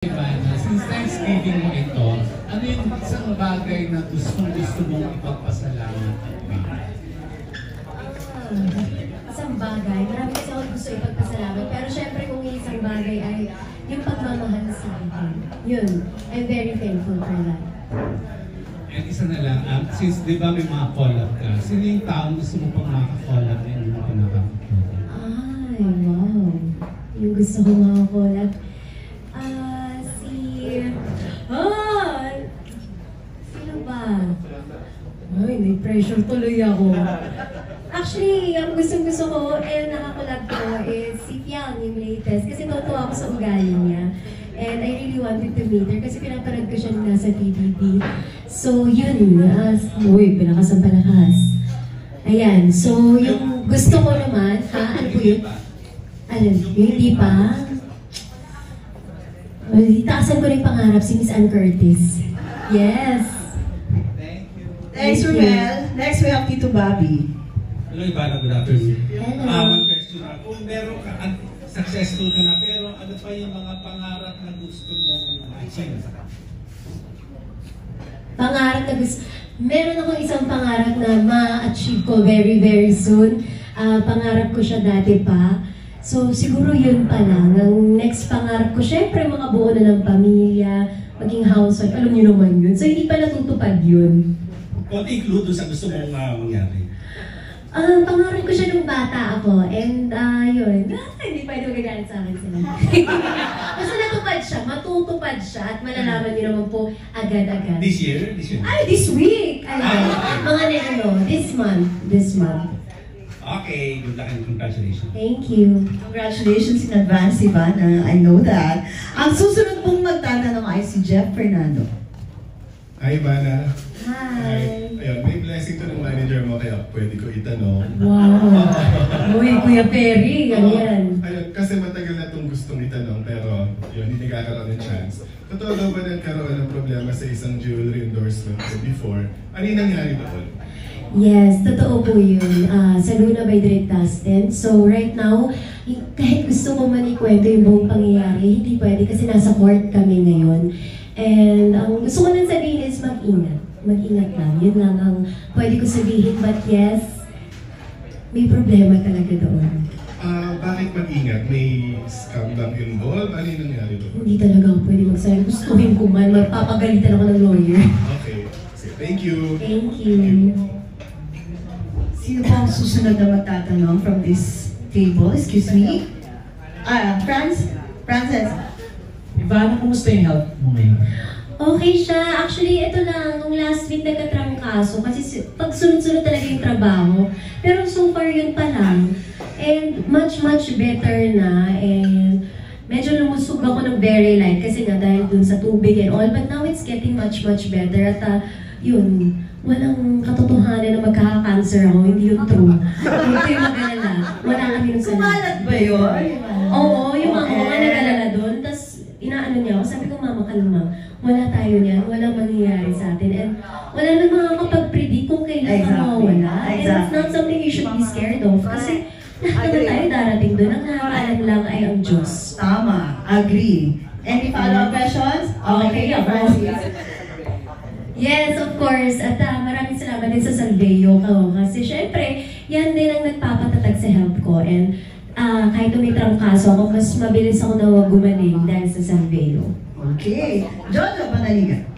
Ivana, since Thanksgiving mo ito, ano yung isang bagay na gusto mong ipagpasalamat at bakit? Isang bagay, marami kasi ako gusto ipagpasalamat, pero syempre kung yung isang bagay ay yung pagmamahal sa akin. Yun, I'm very thankful for that. And isa na lang, since di ba may mga collab ka, sino yung taong gusto mo pang makakollab na yung mga pinaka-collab? Ay, wow. Yung gusto ko makakollab. Sino ba? Ay, may pressure tuloy ako. Actually, ang gusto ko, nakakollab ko is si Fiang, yung latest. Kasi totoo ako sa ugali niya. And I really wanted to meet her kasi pinapanood ko siya na sa TVB. So, yun. Pinakasampalakas. Ayan. So, yung gusto ko naman, ano po yun? Alam, yung hindi pa. Taasan ko rin pangarap si Miss Ann Curtis. Yes. Thank you. Thanks, Romel. Next, we have Tito Bobby. Hello, Ivana. Good afternoon. Hello. One question na. Kung meron ka, successful ka na, pero ano pa yung mga pangarap na gusto mong achieve? Pangarap na gusto. Meron akong isang pangarap na ma-achieve ko very, very soon. Pangarap ko siya dati pa. So, siguro yun pa lang. Ang next pangarap ko, syempre mga buo na ng pamilya, maging housewife, alam niyo naman yun. So, hindi pa natutupad yun. Konting clue doon sa gusto mong mangyari. Pangarap ko siya nung bata ako. And, yun. Hindi pwede magagalit sa akin sila. Basta natupad siya, matutupad siya, at malalaman niyo naman po agad-agad. This year? This year? Ay, this week! This month. Okay, good luck and congratulations. Thank you. Congratulations in advance, Ivana. I know that. Ang susunod pong magtatanong ay si Jeff Fernando. Hi, Ivana. Hi. Ayun, may blessing to ng manager mo, kaya pwede ko itanong. Wow. Uy, Kuya Perry, yan. Ayun, kasi matagal na itong gustong itanong, pero yun, hindi nagkakaroon ng chance. Totoo daw ba nagkaroon ng problema sa isang jewelry endorsement before? Ano yung nangyari doon? Yes, totoo po yun. Sa Luna by Direct Dustin. So right now, kahit gusto ko man ikwento yung buong pangyayari, hindi pwede kasi nasa court kami ngayon. And ang gusto ko nang sabihin is mag-ingat. Mag-ingat lang. Yun lang ang pwede ko sabihin. But yes, may problema talaga doon. Bakit mag-ingat? May scam bang involved? Ano yung nangyari doon? Hindi talaga ako pwede magsabi. Gustuhin ko man, magpapagalitan ako ng lawyer. Okay. So, thank you. Thank you. Sino po ang susunod na magtatanong from this table? Excuse me? Frances. Ivana, kumusta yung health mo ngayon? Okay siya. Actually, ito lang, nung last week nagkatrangkaso kasi pag sunod-sunod talaga yung trabaho. Pero so far yun pa lang. And much better na. And medyo lumusog ako ng very light kasi nga dahil dun sa tubig and all. But now it's getting much better. At yun, walang katotohanan na magkaka-cancer ako. Hindi yun true. Huwag kayo mag-alala. Wala kami nung Kumalat ba yun? Oo, yung mga nag-alala doon. Tapos inaano niya ako. Sabi ko, Mama, kalma. Wala tayo niyan. Walang mangyayari sa atin. And wala nang makakapag-predict kung kailan ka mawawala. And it's not something you should be scared of. Kasi lahat naman tayo darating doon. Ang nakakaalam lang ay ang Diyos. Tama. Agree. Any follow-up questions? Okay, Francis. Yes, of course. At maraming salamat din sa Salveo ko. Kasi syempre, yan din ang nagpapatatag sa health ko. And kahit may trangkaso ako, mas mabilis ako na gumaling dahil sa Salveo. Okay. Jojo Panaligan.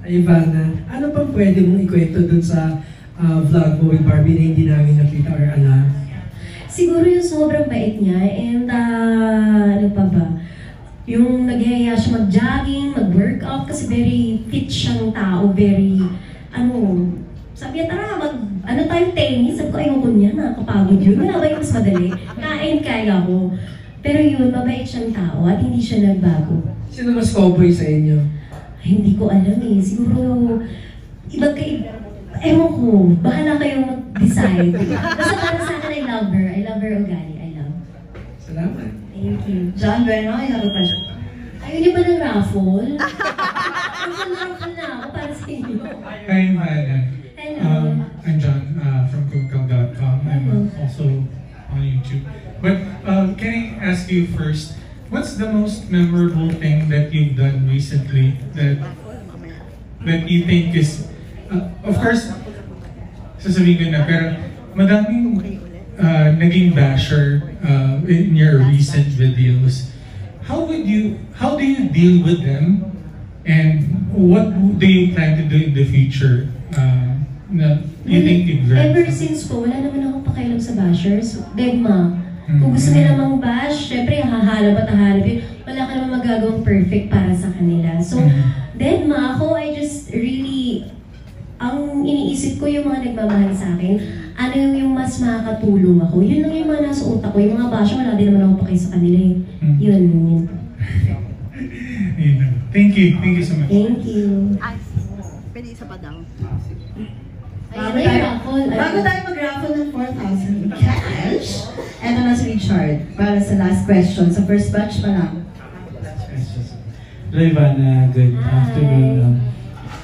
Ivana, ano pang pwede mong ikwento dun sa vlog mo with Barbie na hindi namin nakita or alam? Siguro yung sobrang bait niya. And ano pa ba? Yung nagyaya siya mag-jogging, mag-workout, kasi very fit siyang tao, very, sabi niya, tara, tayo tennis, sabi ko, ayoko niya, nakakapagod yun, wala ba yung mas madali? Kain, kaya ko. Pero yun, mabait siyang tao at hindi siya nagbago. Sino mas cowboy sa inyo? Ay, hindi ko alam eh, siguro, ewan ko, bahala kayong mag-decide. Basta para sa akin, I love her ugali, I love. Salamat. Thank you. John Bueno, you have a question. Ayaw niyo ba ng raffle? Raffle na ako para sa inyo. Hi, Ivana. Hello. I'm John from Cookcom.com. I'm also on YouTube. But can I ask you first, what's the most memorable thing that you've done recently that you think is, of course, sasabihin ko na, pero madaming naging basher in your recent videos. How do you deal with them? And what do you plan to do in the future? Na you think you've learned? Ever since po, wala naman akong pakialam sa bashers. Deadma. Kung gusto nila mang bash, syempre hahalap at hahalap yun. Wala ka naman magagawang perfect para sa kanila. So, deadma ako, I just really, ang iniisip ko yung mga nagmamahal sa akin, ano yung mas makakatulong ako. Yun lang yung mga nasa utak ko. Yung mga basher, wala din naman ako pakay sa kanila eh. Yun. Thank you so much. Thank you. Pwede isa pa daw. Bago tayo mag-raffle ng 4,000 cash, eto na si Richard para sa last question. Sa first batch pa lang. Hello, Ivana. Good afternoon.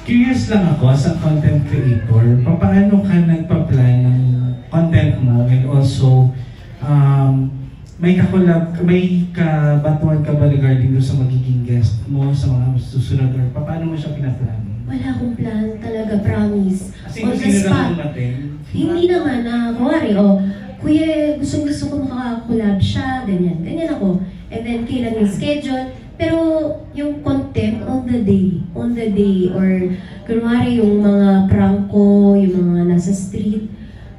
Curious lang ako sa content creator, paano ka nagpa-plan ng content mo and also may kabatuan ka ba regarding sa magiging guest mo sa mga susunod or paano mo siya pinaplan? Wala akong plan talaga, promise. Kasi kung sino lang dumating? Hindi naman kunwari, kuya, gusto ko makaka-collab siya, ganyan ako. And then, kailan yung schedule. Pero, yung content on the day, or kunwari yung mga prank ko, yung mga nasa street,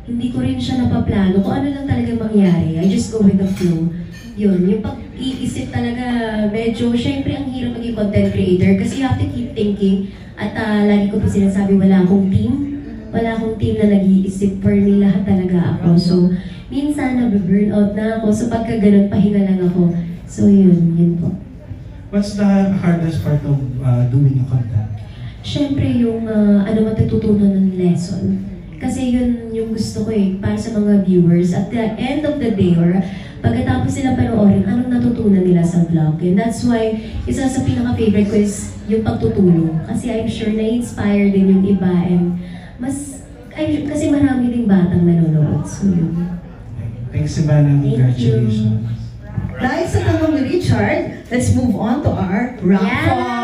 hindi ko rin siya napaplano kung ano lang talaga mangyari. I just go with the flow. Yun, yung pag-iisip talaga, medyo, syempre ang hirap maging content creator kasi you have to keep thinking. At lagi ko po sinasabi, wala akong team na nag-iisip for me, lahat talaga ako. So, minsan nabe-burn out na ako, so pagka ganun, pahinga lang ako. So yun po. What's the hardest part of doing a content? Syempre yung matututunan ng lesson. Kasi yun yung gusto ko para sa mga viewers. At the end of the day, or pagkatapos sila panoorin, anong natutunan nila sa vlog. And that's why, isa sa pinaka-favorite ko is yung pagtutulong. Kasi I'm sure na-inspire din yung iba and kasi marami ding batang nanonood. So yun. Thanks, Ivana. Congratulations. Dahil sa tanong ni Richard, let's move on to our raffle.